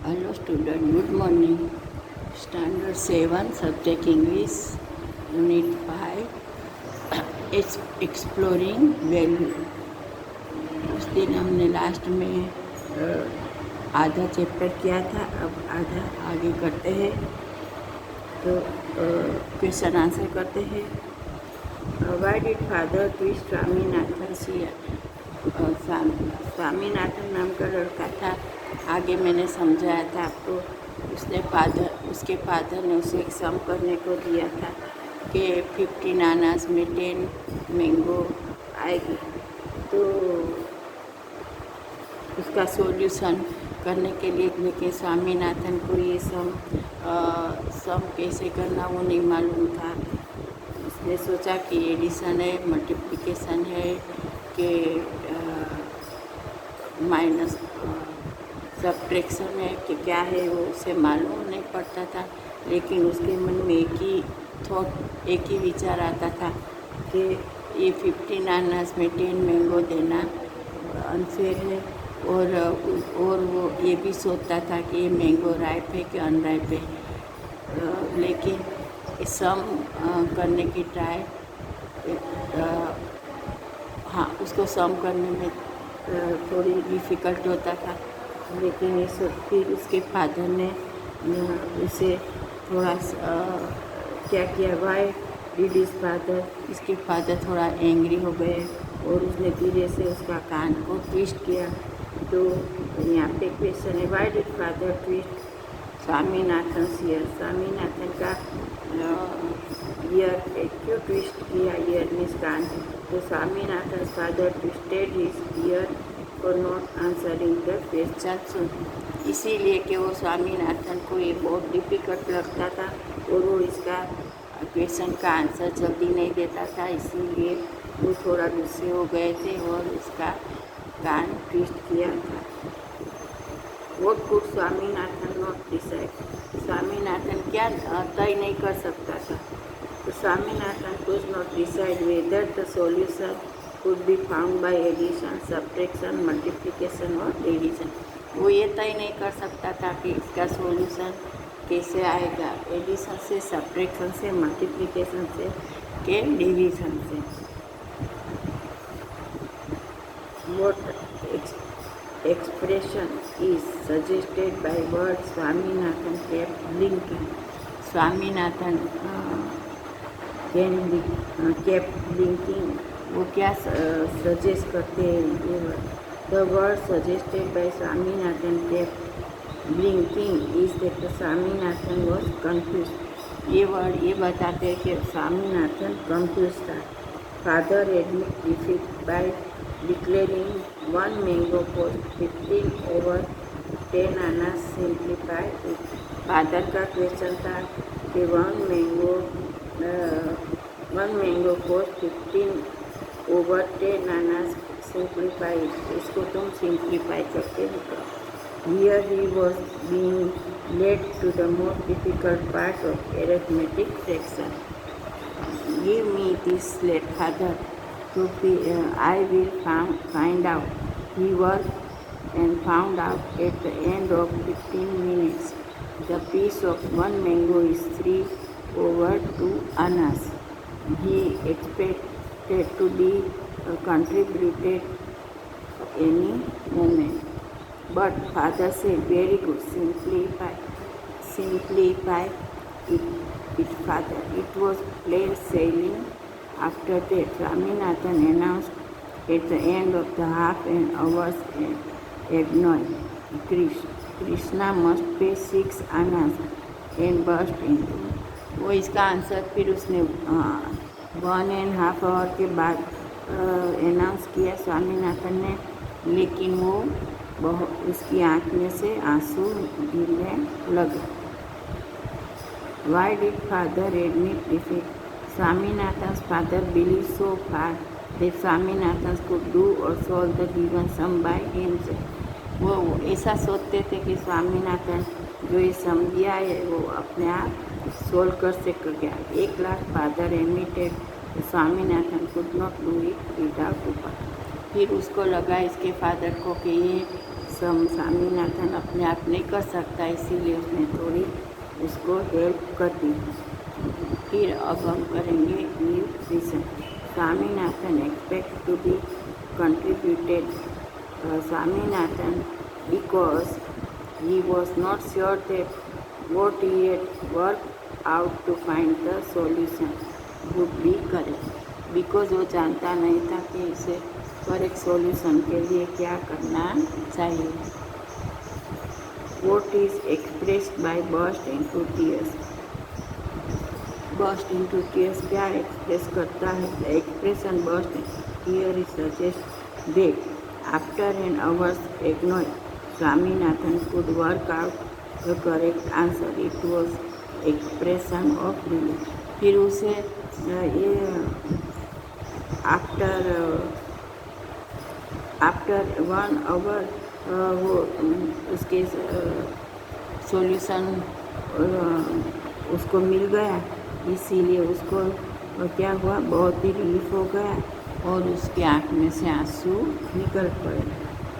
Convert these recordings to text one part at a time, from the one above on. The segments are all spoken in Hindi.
Hello student, good morning. Standard 7, subject English, Unit 5, it's exploring value. उस दिन हमने लास्ट में आधा चैप्टर किया था, अब आधा आगे करते हैं। तो क्वेश्चन आंसर करते हैं। Why did father twist Swaminathan here? Swaminathan नाम का लड़का था, आगे मैंने समझाया था आपको। उसके फादर ने उसे एक सम करने को दिया था कि 15 अनानास में 10 मैंगो आएगी। तो उसका सॉल्यूशन करने के लिए, लेकिन स्वामीनाथन को ये सम कैसे करना वो नहीं मालूम था। उसने सोचा कि एडिशन है, मल्टीप्लिकेशन है कि माइनस सब्ट्रैक्शन है कि क्या है, वो उसे मालूम नहीं पड़ता था। लेकिन उसके मन में एक ही विचार आता था कि ये 15 अनानास में 10 मैंगो देना अनफेयर है। और वो ये भी सोचता था कि ये मैंगो राइप है कि अनराइप है। लेकिन सम करने की ट्राई, उसको सम करने में थोड़ी डिफ़िकल्ट होता था। लेकिन ये सब फिर उसके फादर ने उसे थोड़ा क्या किया, वाई डिड हिज फादर, इसके फादर थोड़ा एंग्री हो गए और उसने धीरे से उसका कान को ट्विस्ट किया। तो यहाँ पे क्वेश्चन है, why did father twist Swaminathan year, Swaminathan का ईयर क्यों ट्विस्ट किया, ईयर मीन्स कान। तो Swaminathan father twisted his year for not answering the question, इसीलिए कि वो स्वामीनाथन को ये बहुत डिफ़िकल्ट लगता था और वो इसका क्वेश्चन का आंसर जल्दी नहीं देता था, इसीलिए वो थोड़ा गुस्से हो गए थे और उसका कान ट्विस्ट किया था। What could Swaminathan not decide, Swaminathan क्या तय नहीं कर सकता था। तो Swaminathan could not decide whether the solution could be found by addition, subtraction, multiplication और division। वो ये तय नहीं कर सकता था कि इसका सॉल्यूशन कैसे आएगा, एडिशन से, सब्ट्रैक्शन से, मल्टीप्लिकेशन से के डिवीजन से। What expression is suggested by word Swaminathan kept blinking? Swaminathan kept blinking, वो क्या सजेस्ट करते हैं। The word suggested by Swaminathan kept blinking is that Swaminathan was confused। ये वर्ड ये बताते हैं कि स्वामीनाथन कंफ्यूज था। Father admit defeat by declaring 1 mango cost 15 over 10 अनानास सिंप्लीफाई। फादर का क्वेश्चन था कि 1 मैंगो कॉस्ट 15 over 10 अनानास सिंप्लीफाई, इसको तुम सिंप्लीफाई करके दिखाओ। Here he was being led to the most difficult part of arithmetic fraction. Give me this slate father, I will find out। He worked and found out at the end of 15 minutes the piece of 1 mango is 3 over 2 annas। He expected to be contributed any moment, but father said, very good, simplify it father। It was plain sailing। After that, Swaminathan announced at the end of the half an hour's agony, Krishna must pay 6 annas and burst into। वो इसका आंसर फिर उसने 1.5 आवर के बाद अनाउंस किया स्वामीनाथन ने, लेकिन वो उसकी आँख में से आंसू गिरने लगे। Why did father admit defeat? Swaminathan's father believed so far that Swaminathan could do or solve the given sum by himself। वो ऐसा सोचते थे कि स्वामीनाथन जो ये सम दिया है वो अपने आप सोल्व कर सकेगा। 1 lakh father admitted Swaminathan could not do it without ऊपर। फिर उसको लगा इसके फादर को कि ये स्वामीनाथन अपने आप नहीं कर सकता, इसीलिए उसने थोड़ी उसको हेल्प कर दी। फिर अब हम करेंगे new reason. Swaminathan expect to be contributed Swaminathan because he was not sure that what he had worked out to find the solution would be correct. Because वो जानता नहीं था कि उसे करेक्ट सॉल्यूशन के लिए क्या करना चाहिए। What is expressed by burst into tears? Burst into tears क्या एक्सप्रेस करता है? The expression burst into tears suggests that after an hour's agony, Swaminathan could work out the correct answer. It was expression of relief. फिर उसे ये आफ्टर 1 आवर वो उसके सॉल्यूशन उसको मिल गया, इसीलिए उसको क्या हुआ, बहुत ही रिलीफ हो गया और उसकी आँख में से आंसू निकल पड़े।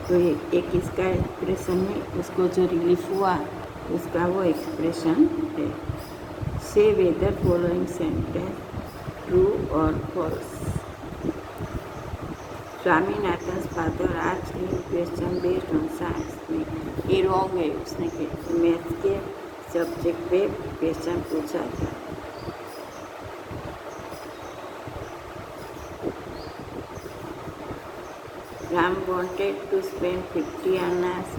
तो ये एक इसका एक्सप्रेशन है, उसको जो रिलीफ हुआ उसका वो एक्सप्रेशन है। से वेदर फॉलोइंग सेंटेंस ट्रू और फॉल्स। स्वामीनाथन फादर आज क्वेश्चन बेस्ड ऑन साइंस में ये रॉन्ग है, उसने मैथ्स के सब्जेक्ट पे क्वेश्चन पूछा था। Ram wanted to spend 50 annas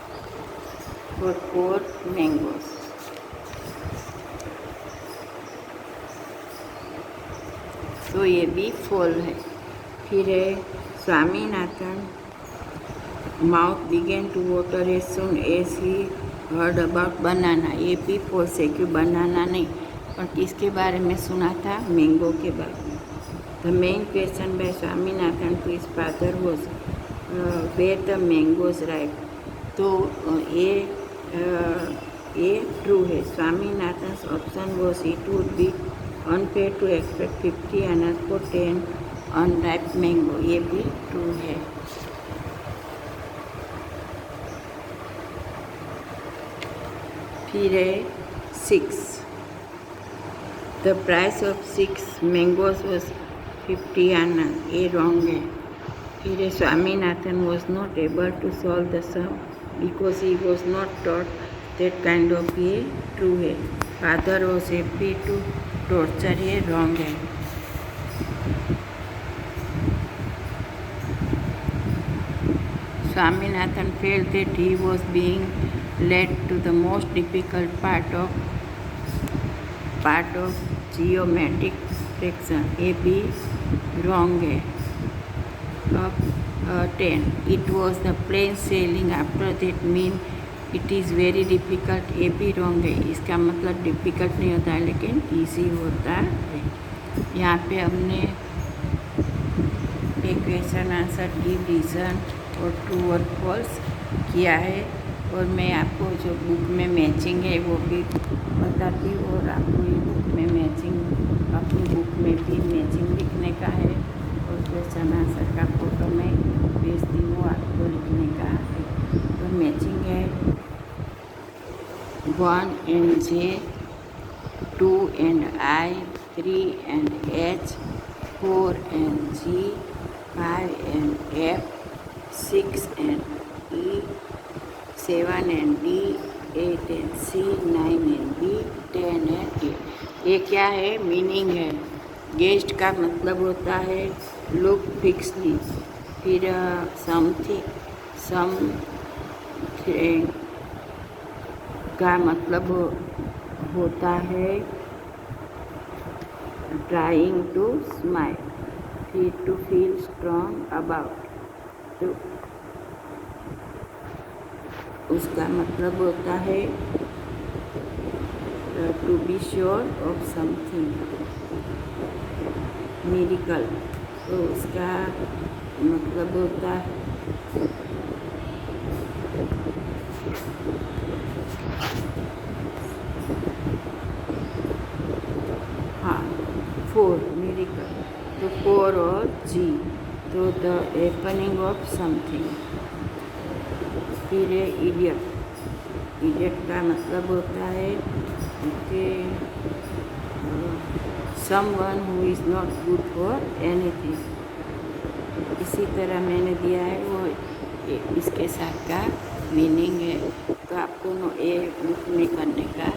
for 4 mangoes. तो ये भी फॉल है। फिर है Swaminathan mouth began to water as soon as he heard about banana. ये भी फॉल्स है, क्यों बनाना नहीं, और किसके बारे में सुना था, मैंगो के बारे में। The main question by Swaminathan to his father was were the mangoes ripe. तो ये ट्रू है। Swaminathan's option was it would be unfair to expect 50 annas for 10 unripe mango. ये भी ट्रू है। फिर है 6 the price of 6 mangoes was 50 annas। ये रॉन्ग है। फिर है Swaminathan was not able to solve the sum because he was not taught that kind of. ये ट्रू है। Father was happy to torture. ये रॉन्ग है। Swaminathan felt that he was being led to the most difficult part of geometric fraction। ये भी wrong है। अब 10 it was the plain sailing after that mean it is very difficult। ये भी wrong है। इसका मतलब डिफ़िकल्ट नहीं होता है, लेकिन ईजी होता है। यहाँ पे हमने एक क्वेश्चन आंसर गिव रीज़न और ट्रू और फॉल्स किया है, और मैं आपको जो बुक में मैचिंग है वो भी बताती हूँ, और आपको ये बुक में मैचिंग अपनी बुक में भी मैचिंग लिखने का है, और क्वेश्चन आंसर का फोटो मैं भेजती हूँ आपको लिखने का है। तो मैचिंग है 1 and J, 2 and I, 3 and H, 4 and G, 5 and F, 6 and E, 7 and D, 8 and C, 9 and B, 10 and A। ये क्या है, मीनिंग है। गेस्ट का मतलब होता है लुक फिक्सली। फिर समथिंग का मतलब होता है ट्राइंग टू स्माइल। फिर टू फील स्ट्रॉन्ग अबाउट, तो उसका मतलब होता है to be sure of something, miracle. तो उसका मतलब होता है हाँ 4 मिरेकल। तो 4 और G, तो द हैपनिंग ऑफ समथिंग। फिर है इडियट। इडियट का मतलब होता है कि someone who is not good for anything. इसी तरह मैंने दिया है वो इसके साथ का मीनिंग है। तो आप दोनों ए बुक में करने का